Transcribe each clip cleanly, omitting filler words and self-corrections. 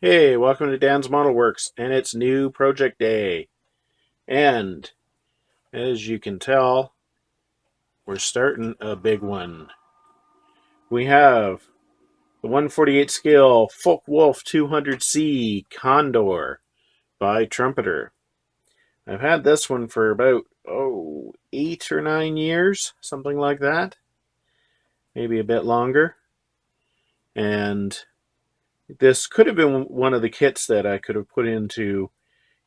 Hey, welcome to Dan's Model Works, and it's new project day. And as you can tell, we're starting a big one. We have the 148 scale Focke Wulf-200C Condor by Trumpeter. I've had this one for about 8 or 9 years, something like that, maybe a bit longer. And this could have been one of the kits that I could have put into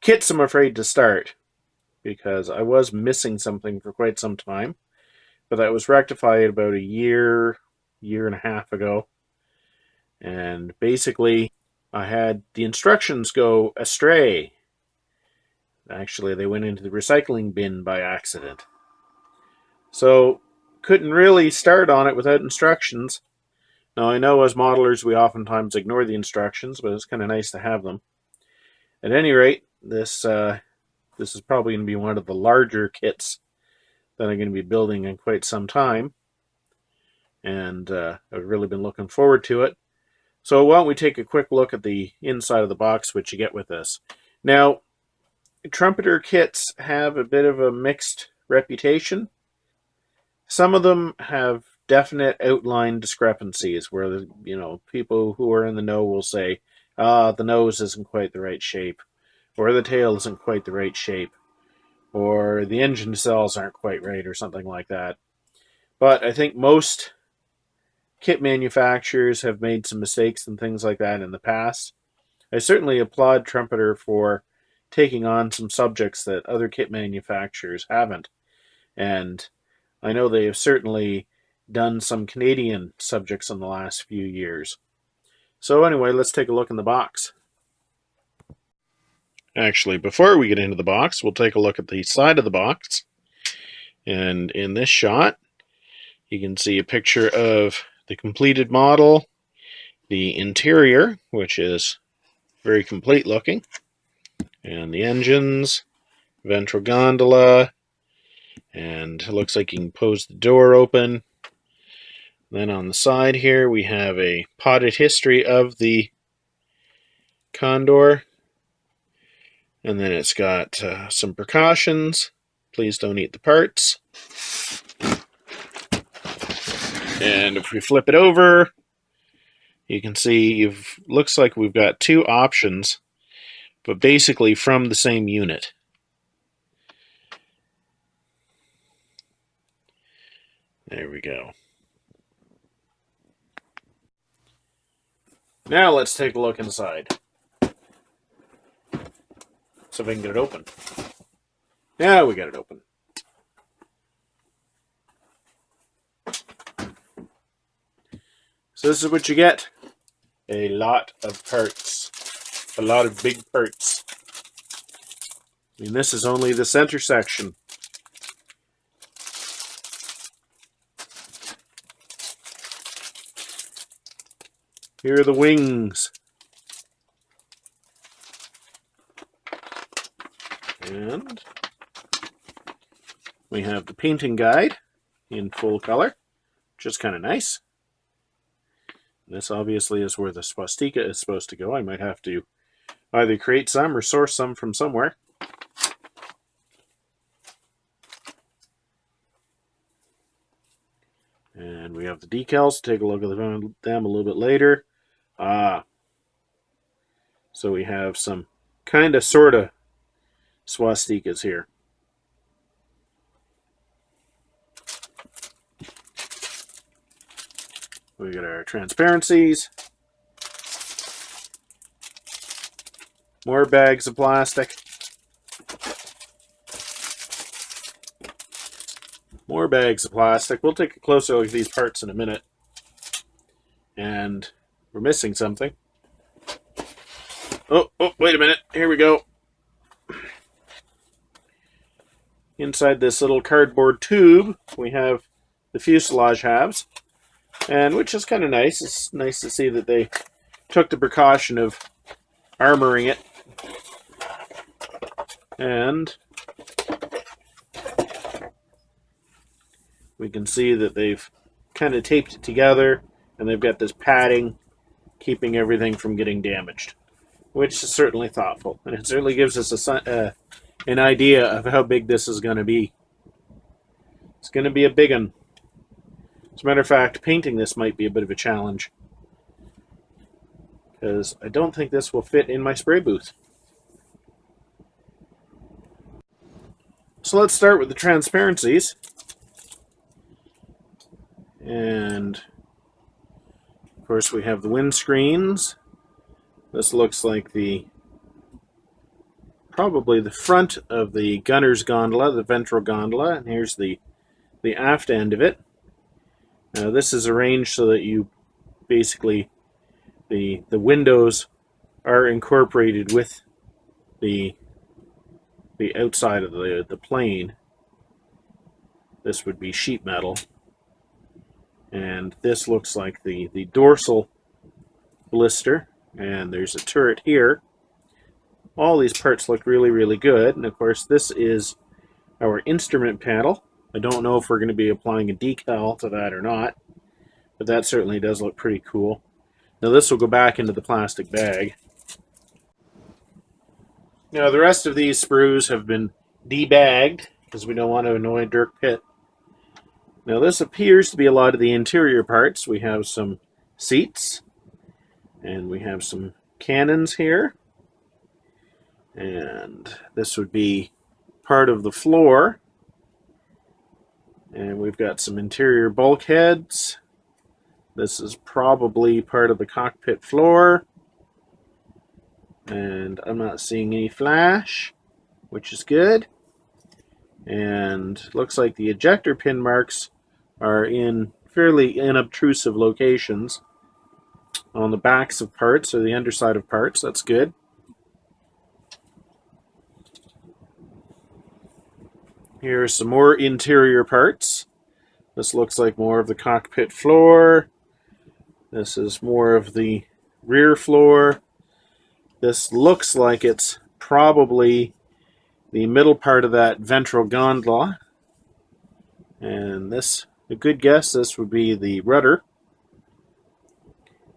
kits I'm afraid to start, because I was missing something for quite some time, but that was rectified about a year and a half ago. And basically, I had the instructions go astray. Actually, they went into the recycling bin by accident. So, couldn't really start on it without instructions. Now, I know as modelers we oftentimes ignore the instructions, but it's kind of nice to have them. At any rate, this is probably going to be one of the larger kits that I'm going to be building in quite some time. And I've really been looking forward to it. So why don't we take a quick look at the inside of the box, which you get with this. Now, Trumpeter kits have a bit of a mixed reputation. Some of them have definite outline discrepancies where, people who are in the know will say, the nose isn't quite the right shape, or the tail isn't quite the right shape, or the engine cells aren't quite right, or something like that. But I think most kit manufacturers have made some mistakes and things like that in the past. I certainly applaud Trumpeter for taking on some subjects that other kit manufacturers haven't. And I know they have certainly done some Canadian subjects in the last few years. So anyway, let's take a look in the box. Actually, before we get into the box, we'll take a look at the side of the box. And in this shot, you can see a picture of the completed model, the interior, which is very complete looking, and the engines, ventral gondola, and it looks like you can pose the door open. Then on the side here, we have a potted history of the Condor, and then it's got some precautions. Please don't eat the parts. And if we flip it over, you can see looks like we've got two options, but basically from the same unit. There we go. Now let's take a look inside. So if I can get it open. Now we got it open. So this is what you get. A lot of parts. A lot of big parts. I mean, this is only the center section. Here are the wings. And we have the painting guide in full color, which is kind of nice. This obviously is where the swastika is supposed to go. I might have to either create some or source some from somewhere. And we have the decals. Take a look at them a little bit later. So we have some kind of sort of swastikas here. We got our transparencies. More bags of plastic. More bags of plastic. We'll take a closer look at these parts in a minute. And we're missing something. Oh, wait a minute. Here we go. Inside this little cardboard tube, we have the fuselage halves, and which is kind of nice. It's nice to see that they took the precaution of armoring it. And we can see that they've kind of taped it together, and they've got this padding keeping everything from getting damaged. which is certainly thoughtful. And it certainly gives us an idea of how big this is going to be. It's going to be a big one. As a matter of fact, painting this might be a bit of a challenge, because I don't think this will fit in my spray booth. So let's start with the transparencies. And of course we have the windscreens. This looks like probably the front of the gunner's gondola, the ventral gondola, and here's the aft end of it. Now this is arranged so that you basically the windows are incorporated with the outside of the plane. This would be sheet metal, and this looks like the dorsal blister, and there's a turret here. All these parts look really, really good, and of course this is our instrument panel. I don't know if we're going to be applying a decal to that or not, but that certainly does look pretty cool. Now this will go back into the plastic bag. Now the rest of these sprues have been debagged because we don't want to annoy Dirk Pitt. Now this appears to be a lot of the interior parts. We have some seats, and we have some cannons here, and this would be part of the floor, and we've got some interior bulkheads. This is probably part of the cockpit floor, and I'm not seeing any flash, which is good. And looks like the ejector pin marks are in fairly unobtrusive locations on the backs of parts or the underside of parts. That's good. Here are some more interior parts. This looks like more of the cockpit floor. This is more of the rear floor. This looks like it's probably the middle part of that ventral gondola. And this, a good guess, this would be the rudder.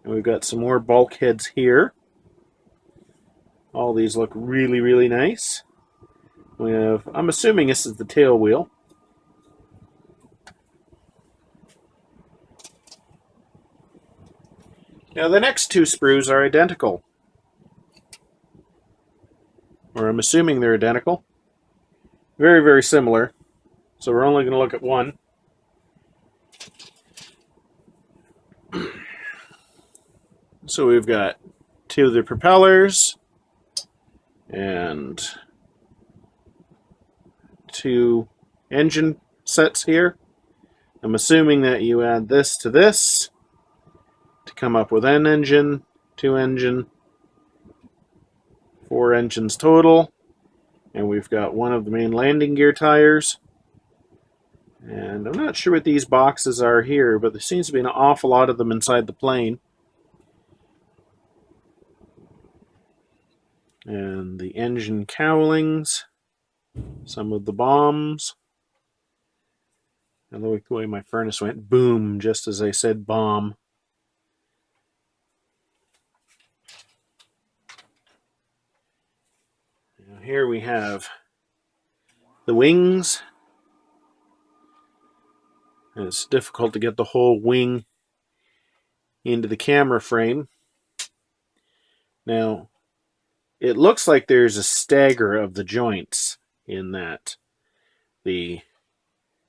And we've got some more bulkheads here. All these look really, really nice. We have, I'm assuming this is the tail wheel. Now the next two sprues are identical. Or I'm assuming they're identical. Very, very similar. So we're only going to look at one. So we've got two of the propellers and two engine sets here. I'm assuming that you add this to this to come up with an engine, two engine, four engines total. And we've got one of the main landing gear tires. And I'm not sure what these boxes are here, but there seems to be an awful lot of them inside the plane. And the engine cowlings, some of the bombs. I like the way my furnace went boom just as I said bomb. Now here we have the wings. And it's difficult to get the whole wing into the camera frame. Now, it looks like there's a stagger of the joints in that the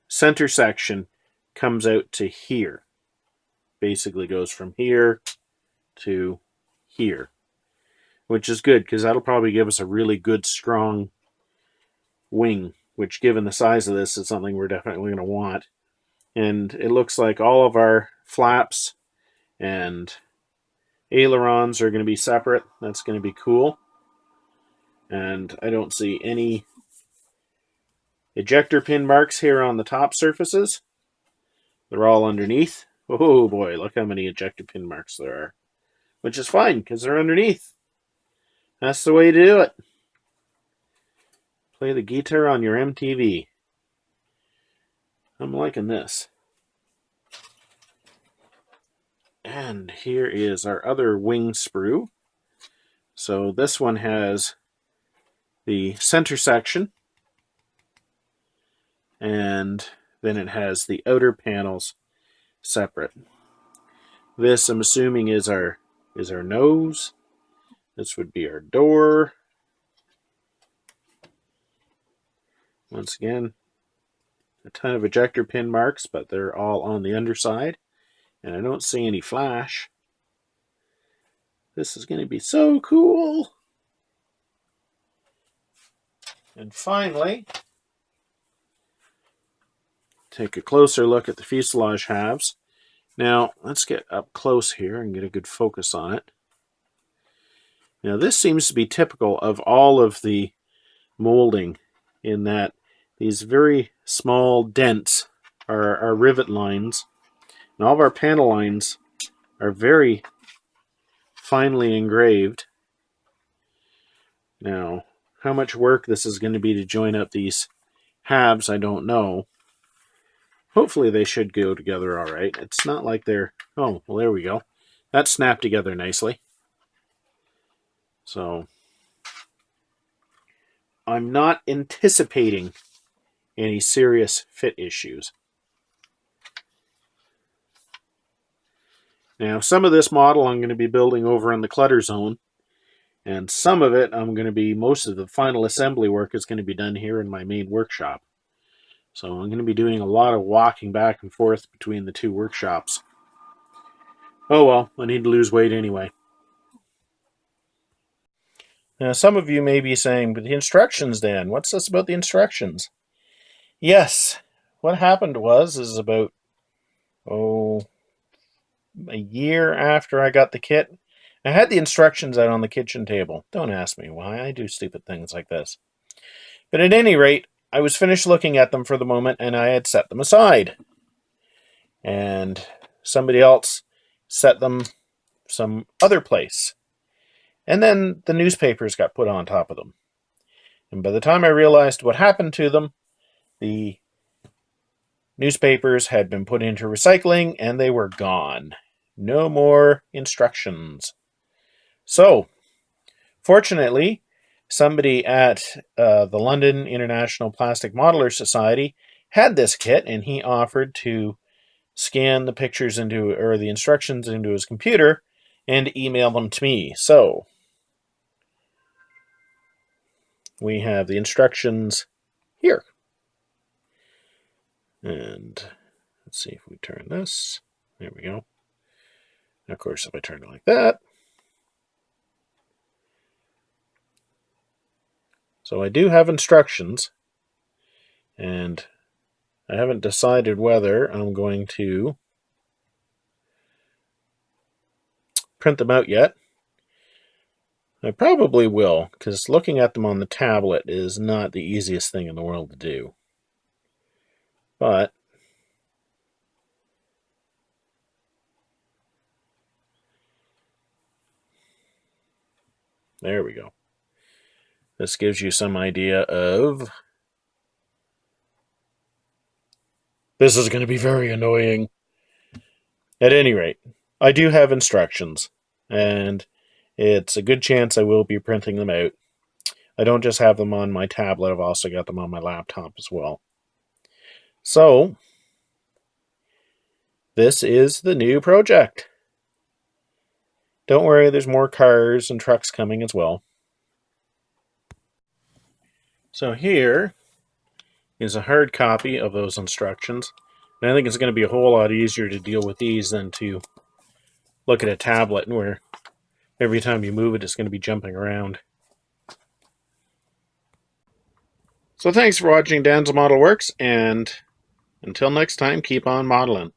center section comes out to here. Basically goes from here to here, which is good because that'll probably give us a really good strong wing, which given the size of this is something we're definitely going to want. And it looks like all of our flaps and ailerons are going to be separate. That's going to be cool. And I don't see any ejector pin marks here on the top surfaces. They're all underneath. Oh boy, look how many ejector pin marks there are. Which is fine, because they're underneath. That's the way to do it. Play the guitar on your MTV. I'm liking this. And here is our other wing sprue. So this one has the center section, and then it has the outer panels separate. This, I'm assuming, is our nose. This would be our door. Once again, a ton of ejector pin marks, but they're all on the underside. And I don't see any flash. This is going to be so cool. And finally, take a closer look at the fuselage halves. Now, let's get up close here and get a good focus on it. Now, this seems to be typical of all of the molding, in that these very small dents are rivet lines, and all of our panel lines are very finely engraved. Now, how much work this is going to be to join up these halves, I don't know. Hopefully they should go together all right. It's not like they're... Oh, well, there we go. That snapped together nicely. So, I'm not anticipating any serious fit issues. Now, some of this model I'm going to be building over in the clutter zone, and some of it most of the final assembly work is going to be done here in my main workshop. So I'm going to be doing a lot of walking back and forth between the two workshops. Oh well, I need to lose weight anyway. Now, some of you may be saying, but the instructions, Dan, what's this about the instructions? Yes, what happened is about, a year after I got the kit, I had the instructions out on the kitchen table. Don't ask me why I do stupid things like this. But at any rate, I was finished looking at them for the moment, and I had set them aside. And somebody else set them some other place. And then the newspapers got put on top of them. And by the time I realized what happened to them, the newspapers had been put into recycling, and they were gone. No more instructions. So, fortunately, somebody at the London International Plastic Modeler Society had this kit, and he offered to scan the pictures or the instructions into his computer and email them to me. So, we have the instructions here. And let's see if we turn this. There we go. And of course, if I turn it like that. So I do have instructions, and I haven't decided whether I'm going to print them out yet. I probably will, because looking at them on the tablet is not the easiest thing in the world to do. But there we go. This gives you some idea of... This is going to be very annoying. At any rate, I do have instructions, and it's a good chance I will be printing them out. I don't just have them on my tablet, I've also got them on my laptop as well. So, this is the new project. Don't worry, there's more cars and trucks coming as well. So here is a hard copy of those instructions. And I think it's going to be a whole lot easier to deal with these than to look at a tablet where every time you move it, it's going to be jumping around. So thanks for watching Dan's Model Works, and until next time, keep on modeling.